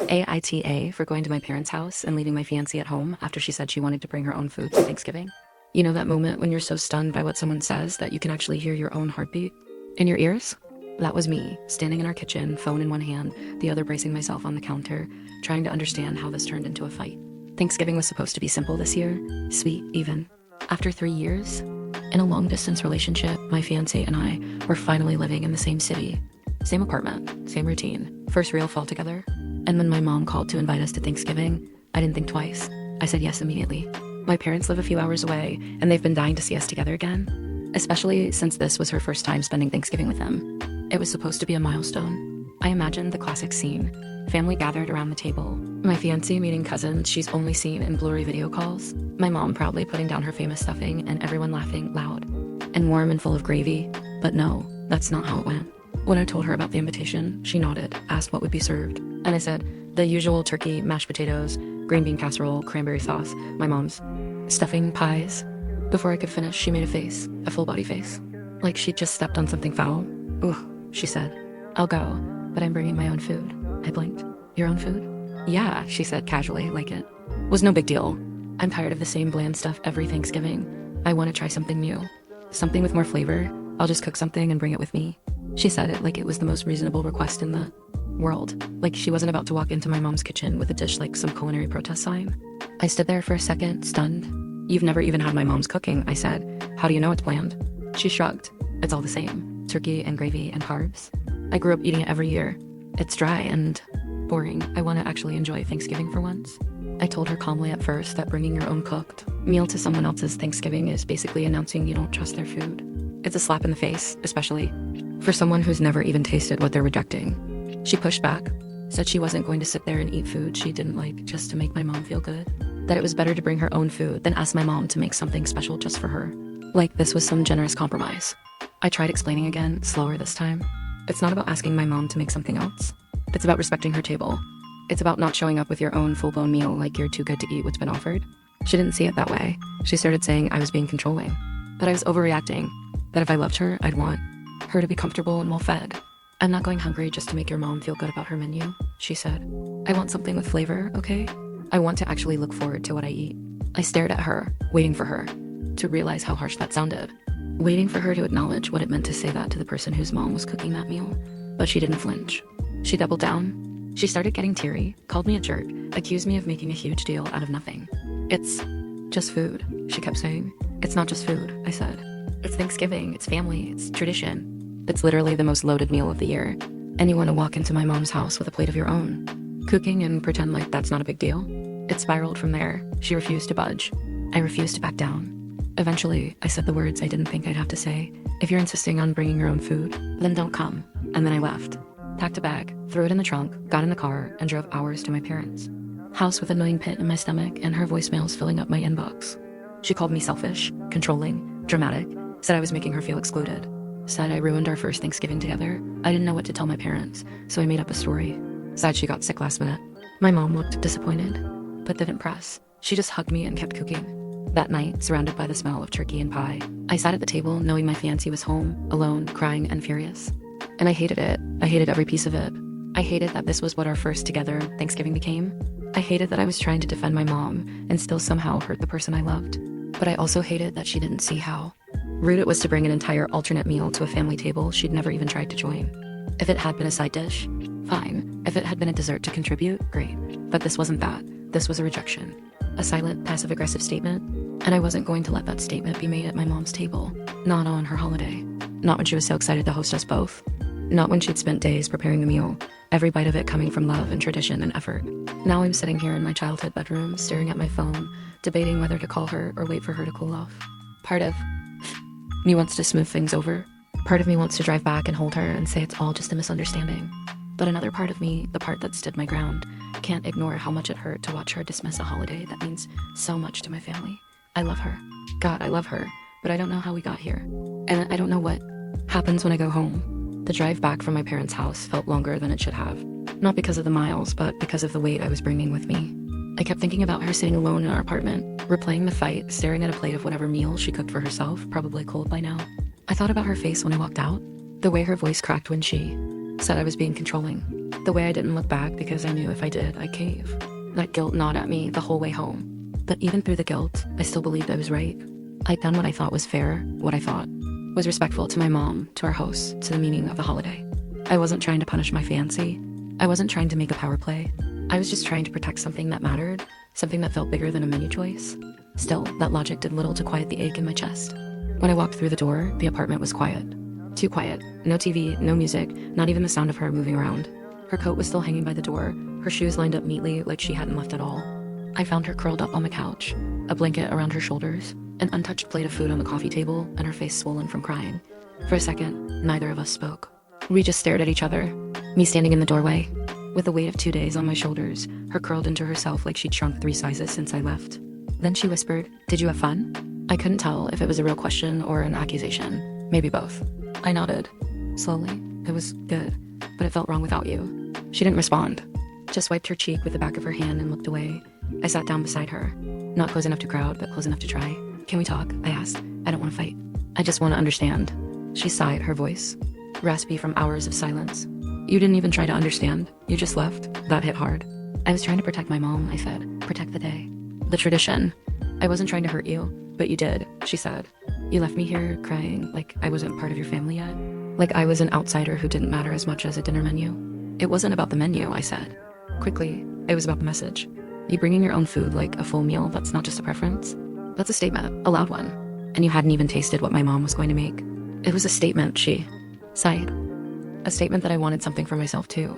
AITA for going to my parents' house and leaving my fiancé at home after she said she wanted to bring her own food for Thanksgiving. You know that moment when you're so stunned by what someone says that you can actually hear your own heartbeat in your ears? That was me, standing in our kitchen, phone in one hand, the other bracing myself on the counter, trying to understand how this turned into a fight. Thanksgiving was supposed to be simple this year, sweet even. After 3 years, in a long-distance relationship, my fiancé and I were finally living in the same city. Same apartment, same routine, first real fall together. And when my mom called to invite us to Thanksgiving, I didn't think twice. I said yes immediately. My parents live a few hours away, and they've been dying to see us together again, especially since this was her first time spending Thanksgiving with them. It was supposed to be a milestone. I imagined the classic scene. Family gathered around the table. My fiancé meeting cousins she's only seen in blurry video calls. My mom proudly putting down her famous stuffing and everyone laughing loud and warm and full of gravy. But no, that's not how it went. When I told her about the invitation, she nodded, asked what would be served. And I said, the usual turkey, mashed potatoes, green bean casserole, cranberry sauce, my mom's stuffing, pies. Before I could finish, she made a face, a full body face. Like she'd just stepped on something foul. Ugh, she said. I'll go, but I'm bringing my own food. I blinked. Your own food? Yeah, she said casually, like it was no big deal. I'm tired of the same bland stuff every Thanksgiving. I want to try something new. Something with more flavor. I'll just cook something and bring it with me. She said it like it was the most reasonable request in the world. Like she wasn't about to walk into my mom's kitchen with a dish like some culinary protest sign. I stood there for a second, stunned. You've never even had my mom's cooking, I said. How do you know it's bland? She shrugged. It's all the same. Turkey and gravy and carbs. I grew up eating it every year. It's dry and boring. I want to actually enjoy Thanksgiving for once. I told her calmly at first that bringing your own cooked meal to someone else's Thanksgiving is basically announcing you don't trust their food. It's a slap in the face, especially for someone who's never even tasted what they're rejecting. She pushed back, said she wasn't going to sit there and eat food she didn't like just to make my mom feel good. That it was better to bring her own food than ask my mom to make something special just for her. Like this was some generous compromise. I tried explaining again, slower this time. It's not about asking my mom to make something else. It's about respecting her table. It's about not showing up with your own full-blown meal like you're too good to eat what's been offered. She didn't see it that way. She started saying I was being controlling, that I was overreacting, that if I loved her, I'd want her to be comfortable and well-fed. I'm not going hungry just to make your mom feel good about her menu, she said. I want something with flavor, okay? I want to actually look forward to what I eat. I stared at her, waiting for her to realize how harsh that sounded. Waiting for her to acknowledge what it meant to say that to the person whose mom was cooking that meal. But she didn't flinch. She doubled down. She started getting teary, called me a jerk, accused me of making a huge deal out of nothing. It's just food, she kept saying. It's not just food, I said. It's Thanksgiving, it's family, it's tradition. It's literally the most loaded meal of the year. And you want to walk into my mom's house with a plate of your own, cooking and pretend like that's not a big deal? It spiraled from there. She refused to budge. I refused to back down. Eventually, I said the words I didn't think I'd have to say. If you're insisting on bringing your own food, then don't come. And then I left. Packed a bag, threw it in the trunk, got in the car, and drove hours to my parents' house with a gnawing pit in my stomach and her voicemails filling up my inbox. She called me selfish, controlling, dramatic, said I was making her feel excluded, said I ruined our first Thanksgiving together. I didn't know what to tell my parents, so I made up a story. Said she got sick last minute. My mom looked disappointed, but didn't press. She just hugged me and kept cooking. That night, surrounded by the smell of turkey and pie, I sat at the table knowing my fiancé was home, alone, crying and furious. And I hated it. I hated every piece of it. I hated that this was what our first together Thanksgiving became. I hated that I was trying to defend my mom and still somehow hurt the person I loved. But I also hated that she didn't see how rude it was to bring an entire alternate meal to a family table she'd never even tried to join. If it had been a side dish, fine. If it had been a dessert to contribute, great. But this wasn't that. This was a rejection. A silent, passive-aggressive statement. And I wasn't going to let that statement be made at my mom's table. Not on her holiday. Not when she was so excited to host us both. Not when she'd spent days preparing the meal, every bite of it coming from love and tradition and effort. Now I'm sitting here in my childhood bedroom, staring at my phone, debating whether to call her or wait for her to cool off. Part of me wants to smooth things over. Part of me wants to drive back and hold her and say it's all just a misunderstanding. But another part of me, the part that stood my ground, can't ignore how much it hurt to watch her dismiss a holiday that means so much to my family. I love her. God, I love her. But I don't know how we got here. And I don't know what happens when I go home. The drive back from my parents' house felt longer than it should have. Not because of the miles, but because of the weight I was bringing with me. I kept thinking about her sitting alone in our apartment, replaying the fight, staring at a plate of whatever meal she cooked for herself, probably cold by now. I thought about her face when I walked out, the way her voice cracked when she said I was being controlling. The way I didn't look back because I knew if I did, I'd cave. That guilt gnawed at me the whole way home. But even through the guilt, I still believed I was right. I'd done what I thought was fair, what I thought was respectful to my mom, to our hosts, to the meaning of the holiday. I wasn't trying to punish my fiancé. I wasn't trying to make a power play. I was just trying to protect something that mattered, something that felt bigger than a menu choice. Still, that logic did little to quiet the ache in my chest. When I walked through the door, the apartment was quiet. Too quiet. No TV, no music, not even the sound of her moving around. Her coat was still hanging by the door, her shoes lined up neatly like she hadn't left at all. I found her curled up on the couch, a blanket around her shoulders, an untouched plate of food on the coffee table, and her face swollen from crying. For a second, neither of us spoke. We just stared at each other, me standing in the doorway, with the weight of 2 days on my shoulders, her curled into herself like she'd shrunk 3 sizes since I left. Then she whispered, "Did you have fun?" I couldn't tell if it was a real question or an accusation. Maybe both. I nodded. Slowly. It was good, but it felt wrong without you. She didn't respond. Just wiped her cheek with the back of her hand and looked away. I sat down beside her. Not close enough to crowd, but close enough to try. "Can we talk?" I asked. "I don't want to fight. I just want to understand." She sighed, her voice raspy from hours of silence. "You didn't even try to understand. You just left." That hit hard. "I was trying to protect my mom," I said. "Protect the day. The tradition. I wasn't trying to hurt you, but you did," she said. "You left me here crying like I wasn't part of your family yet. Like I was an outsider who didn't matter as much as a dinner menu." "It wasn't about the menu," I said. Quickly, it was about the message. You bringing your own food like a full meal, that's not just a preference. That's a statement, a loud one. And you hadn't even tasted what my mom was going to make. It was a statement, she sighed. A statement that I wanted something for myself too.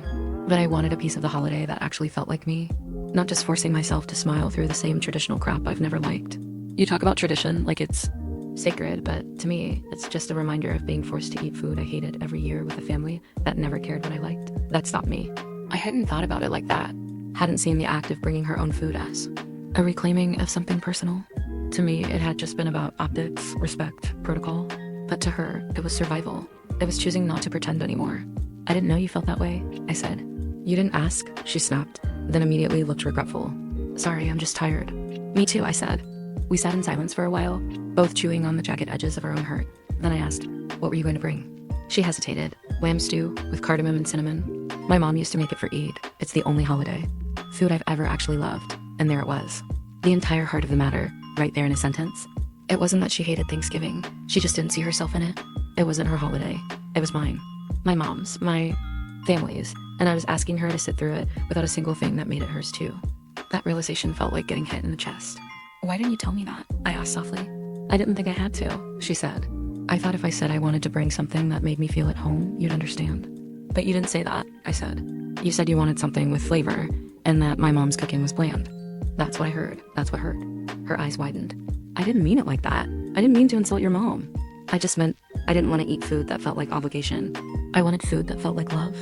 That I wanted a piece of the holiday that actually felt like me. Not just forcing myself to smile through the same traditional crap I've never liked. You talk about tradition like it's sacred, but to me, it's just a reminder of being forced to eat food I hated every year with a family that never cared what I liked. That stopped me. I hadn't thought about it like that. Hadn't seen the act of bringing her own food as a reclaiming of something personal. To me, it had just been about optics, respect, protocol. But to her, it was survival. It was choosing not to pretend anymore. "I didn't know you felt that way," I said. "You didn't ask," she snapped, then immediately looked regretful. "Sorry, I'm just tired." "Me too," I said. We sat in silence for a while, both chewing on the jagged edges of our own hurt. Then I asked, "What were you going to bring?" She hesitated. "Lamb stew with cardamom and cinnamon. My mom used to make it for Eid. It's the only holiday. Food I've ever actually loved." And there it was. The entire heart of the matter, right there in a sentence. It wasn't that she hated Thanksgiving. She just didn't see herself in it. It wasn't her holiday. It was mine. My mom's. My family's. And I was asking her to sit through it without a single thing that made it hers too. That realization felt like getting hit in the chest. "Why didn't you tell me that?" I asked softly. "I didn't think I had to," she said. "I thought if I said I wanted to bring something that made me feel at home, you'd understand." "But you didn't say that," I said. "You said you wanted something with flavor, and that my mom's cooking was bland." That's what I heard. That's what hurt. Her eyes widened. "I didn't mean it like that. I didn't mean to insult your mom. I just meant I didn't want to eat food that felt like obligation. I wanted food that felt like love."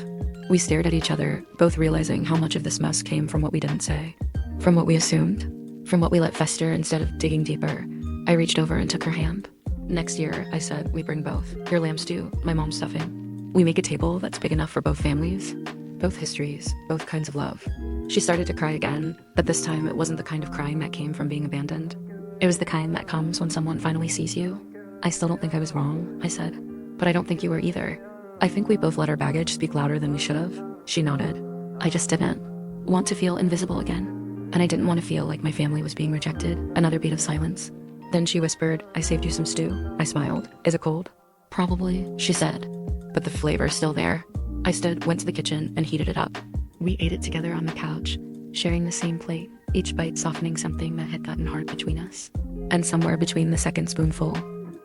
We stared at each other, both realizing how much of this mess came from what we didn't say. From what we assumed. From what we let fester instead of digging deeper. I reached over and took her hand. "Next year," I said, "we bring both. Your lamb stew, my mom's stuffing. We make a table that's big enough for both families. Both histories, both kinds of love." She started to cry again, but this time it wasn't the kind of crying that came from being abandoned. It was the kind that comes when someone finally sees you. "I still don't think I was wrong," I said. "But I don't think you were either. I think we both let our baggage speak louder than we should have." She nodded. "I just didn't want to feel invisible again. And I didn't want to feel like my family was being rejected." Another beat of silence. Then she whispered, "I saved you some stew." I smiled. "Is it cold?" "Probably," she said. "But the flavor's still there." I stood, went to the kitchen, and heated it up. We ate it together on the couch, sharing the same plate, each bite softening something that had gotten hard between us. And somewhere between the second spoonful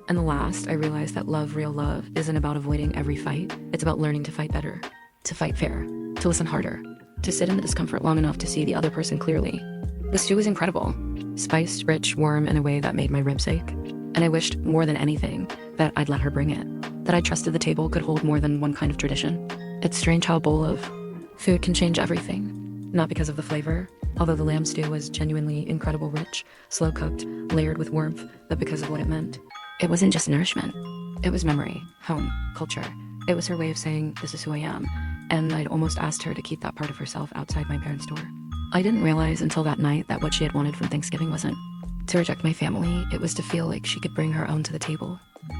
and the last, I realized that love, real love, isn't about avoiding every fight. It's about learning to fight better, to fight fair, to listen harder, to sit in the discomfort long enough to see the other person clearly. The stew was incredible. Spiced, rich, warm in a way that made my ribs ache. And I wished more than anything that I'd let her bring it, that I trusted the table could hold more than one kind of tradition. It's strange how a bowl of food can change everything. Not because of the flavor, although the lamb stew was genuinely incredible rich, slow cooked, layered with warmth, but because of what it meant. It wasn't just nourishment. It was memory, home, culture. It was her way of saying, "This is who I am." And I'd almost asked her to keep that part of herself outside my parents' door. I didn't realize until that night that what she had wanted from Thanksgiving wasn't to reject my family. It was to feel like she could bring her own to the table.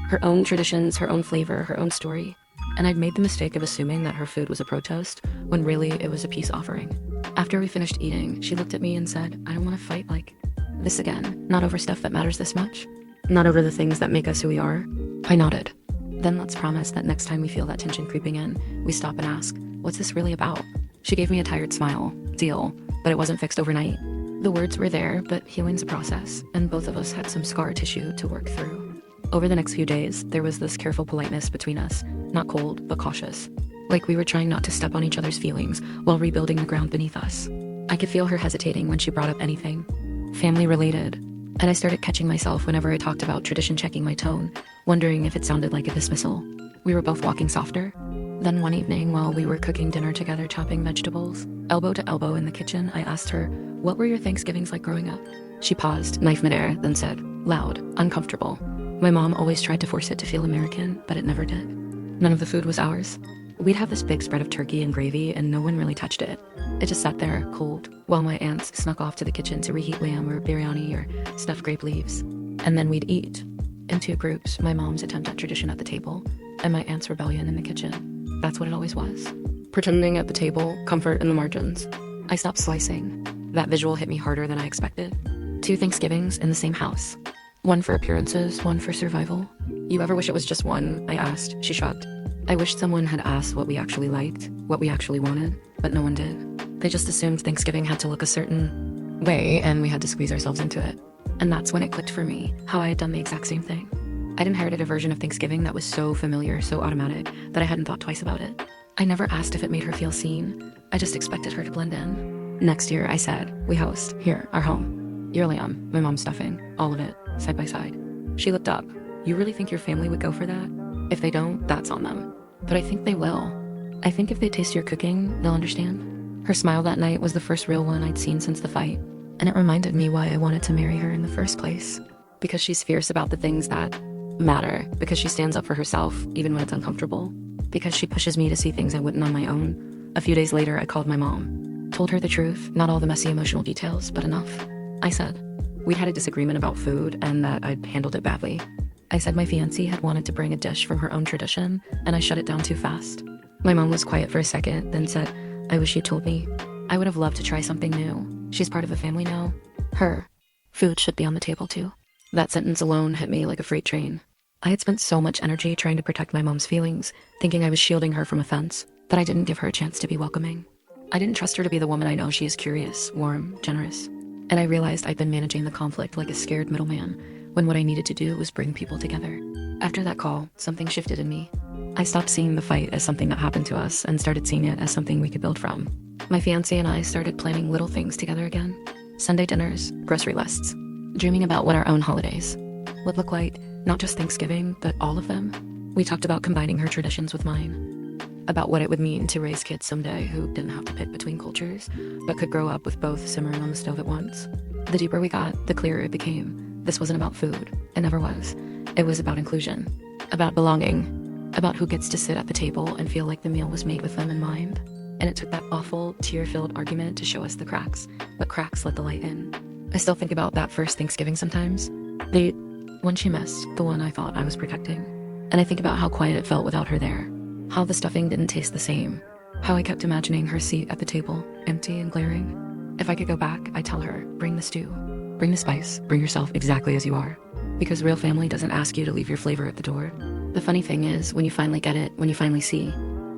Her own traditions, her own flavor, her own story. and I'd made the mistake of assuming that her food was a protest, when really it was a peace offering. After we finished eating, she looked at me and said, "I don't want to fight like this again, not over stuff that matters this much, not over the things that make us who we are." I nodded. "Then let's promise that next time we feel that tension creeping in, we stop and ask, what's this really about?" She gave me a tired smile. Deal, but it wasn't fixed overnight. The words were there, but healing's a process, and both of us had some scar tissue to work through. Over the next few days, there was this careful politeness between us, not cold, but cautious. Like we were trying not to step on each other's feelings while rebuilding the ground beneath us. I could feel her hesitating when she brought up anything family related, and I started catching myself whenever I talked about tradition, checking my tone, wondering if it sounded like a dismissal. We were both walking softer. Then one evening, while we were cooking dinner together, chopping vegetables, elbow to elbow in the kitchen, I asked her, "What were your Thanksgivings like growing up?" She paused, knife midair, then said, loud, uncomfortable, "My mom always tried to force it to feel American, but it never did. None of the food was ours. We'd have this big spread of turkey and gravy, and no one really touched it. It just sat there, cold, while my aunts snuck off to the kitchen to reheat lamb or biryani or stuffed grape leaves. And then we'd eat. In two groups, my mom's attempt at tradition at the table, and my aunt's rebellion in the kitchen. That's what it always was. Pretending at the table, comfort in the margins. I stopped slicing. That visual hit me harder than I expected. 2 Thanksgivings in the same house. One for appearances, one for survival. You ever wish it was just one? I asked. She shrugged. I wished someone had asked what we actually liked, what we actually wanted, but no one did. They just assumed Thanksgiving had to look a certain way, and we had to squeeze ourselves into it. And that's when it clicked for me, how I had done the exact same thing. I'd inherited a version of Thanksgiving that was so familiar, so automatic, that I hadn't thought twice about it. I never asked if it made her feel seen. I just expected her to blend in. Next year, I said, we host, here, our home. Your lamb, my mom's stuffing, all of it, side by side. She looked up. You really think your family would go for that? If they don't, that's on them. But I think they will. I think if they taste your cooking, they'll understand. Her smile that night was the first real one I'd seen since the fight. And it reminded me why I wanted to marry her in the first place. Because she's fierce about the things that matter. Because she stands up for herself, even when it's uncomfortable. Because she pushes me to see things I wouldn't on my own. A few days later, I called my mom. Told her the truth, not all the messy emotional details, but enough. I said, we'd had a disagreement about food and that I'd handled it badly. I said my fiancé had wanted to bring a dish from her own tradition, and I shut it down too fast. My mom was quiet for a second, then said, I wish you told me. I would have loved to try something new. She's part of a family now. Her food should be on the table too. That sentence alone hit me like a freight train. I had spent so much energy trying to protect my mom's feelings, thinking I was shielding her from offense, that I didn't give her a chance to be welcoming. I didn't trust her to be the woman I know she is: curious, warm, generous. And I realized I'd been managing the conflict like a scared middleman, when what I needed to do was bring people together. After that call, something shifted in me. I stopped seeing the fight as something that happened to us and started seeing it as something we could build from. My fiancé and I started planning little things together again. Sunday dinners, grocery lists, dreaming about what our own holidays would look like, not just Thanksgiving, but all of them. We talked about combining her traditions with mine, about what it would mean to raise kids someday who didn't have to pick between cultures, but could grow up with both simmering on the stove at once. The deeper we got, the clearer it became. This wasn't about food. It never was. It was about inclusion, about belonging, about who gets to sit at the table and feel like the meal was made with them in mind. And it took that awful, tear-filled argument to show us the cracks, but cracks let the light in. I still think about that first Thanksgiving sometimes. The one she missed, the one I thought I was protecting. And I think about how quiet it felt without her there, how the stuffing didn't taste the same, how I kept imagining her seat at the table, empty and glaring. If I could go back, I'd tell her, bring the stew. Bring the spice, bring yourself exactly as you are. Because real family doesn't ask you to leave your flavor at the door. The funny thing is, when you finally get it, when you finally see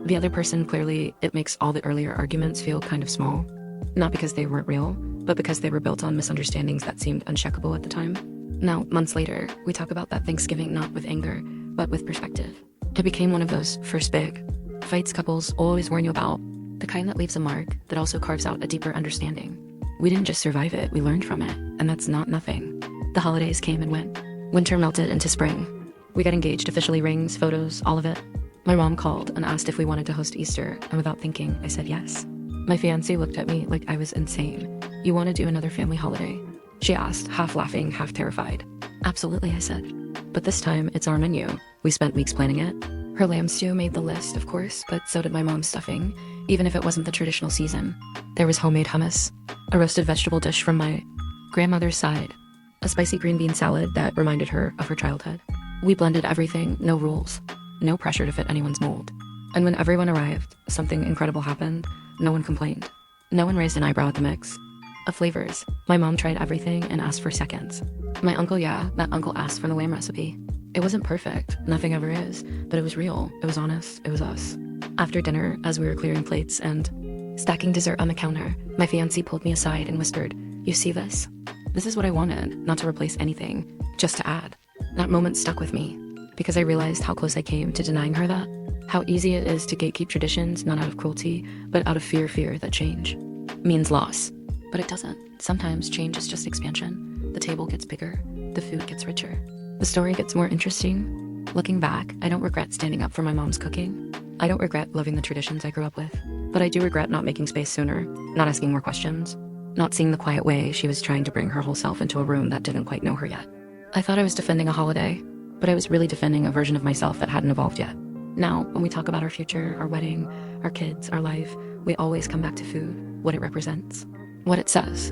the other person clearly, it makes all the earlier arguments feel kind of small. Not because they weren't real, but because they were built on misunderstandings that seemed uncheckable at the time. Now, months later, we talk about that Thanksgiving not with anger, but with perspective. It became one of those first big fights couples always warn you about, the kind that leaves a mark that also carves out a deeper understanding. We didn't just survive it, we learned from it, and that's not nothing. The holidays came and went. Winter melted into spring. We got engaged, officially, rings, photos, all of it. My mom called and asked if we wanted to host Easter, and without thinking, I said yes. My fiancé looked at me like I was insane. You want to do another family holiday? She asked, half laughing, half terrified. Absolutely, I said. But this time, it's our menu. We spent weeks planning it. Her lamb stew made the list, of course, but so did my mom's stuffing, even if it wasn't the traditional season. There was homemade hummus, a roasted vegetable dish from my grandmother's side, a spicy green bean salad that reminded her of her childhood. We blended everything, no rules, no pressure to fit anyone's mold. And when everyone arrived, something incredible happened. No one complained. No one raised an eyebrow at the mix. Of flavors, my mom tried everything and asked for seconds. My uncle, that uncle asked for the lamb recipe. It wasn't perfect, nothing ever is, but it was real, it was honest, it was us. After dinner, as we were clearing plates and stacking dessert on the counter, my fiancé pulled me aside and whispered, "You see this? This is what I wanted, not to replace anything, just to add." That moment stuck with me, because I realized how close I came to denying her that. How easy it is to gatekeep traditions, not out of cruelty, but out of fear that change means loss. But it doesn't. Sometimes change is just expansion. The table gets bigger, the food gets richer, the story gets more interesting. Looking back, I don't regret standing up for my mom's cooking. I don't regret loving the traditions I grew up with. But I do regret not making space sooner, not asking more questions, not seeing the quiet way she was trying to bring her whole self into a room that didn't quite know her yet. I thought I was defending a holiday, but I was really defending a version of myself that hadn't evolved yet. Now, when we talk about our future, our wedding, our kids, our life, we always come back to food, what it represents, what it says.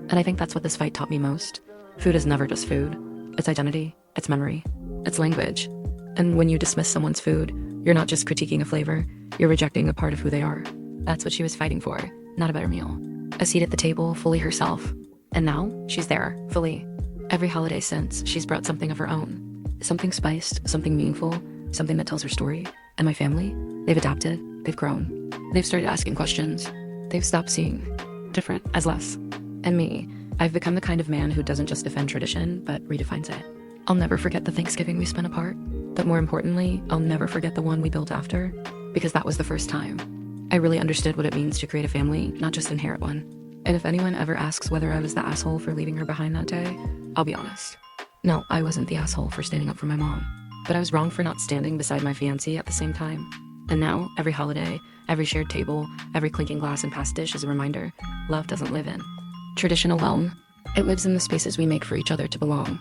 And I think that's what this fight taught me most. Food is never just food. It's identity, it's memory, it's language. And when you dismiss someone's food, you're not just critiquing a flavor, you're rejecting a part of who they are. That's what she was fighting for, not a better meal. A seat at the table, fully herself. And now, she's there, fully. Every holiday since, she's brought something of her own. Something spiced, something meaningful, something that tells her story. And my family, they've adapted, they've grown. They've started asking questions. They've stopped seeing different as less. And me, I've become the kind of man who doesn't just defend tradition, but redefines it. I'll never forget the Thanksgiving we spent apart, but more importantly, I'll never forget the one we built after, because that was the first time I really understood what it means to create a family, not just inherit one. And if anyone ever asks whether I was the asshole for leaving her behind that day, I'll be honest. No, I wasn't the asshole for standing up for my mom, but I was wrong for not standing beside my fiancé at the same time. And now, every holiday, every shared table, every clinking glass and passed dish is a reminder, love doesn't live in tradition alone. It lives in the spaces we make for each other to belong.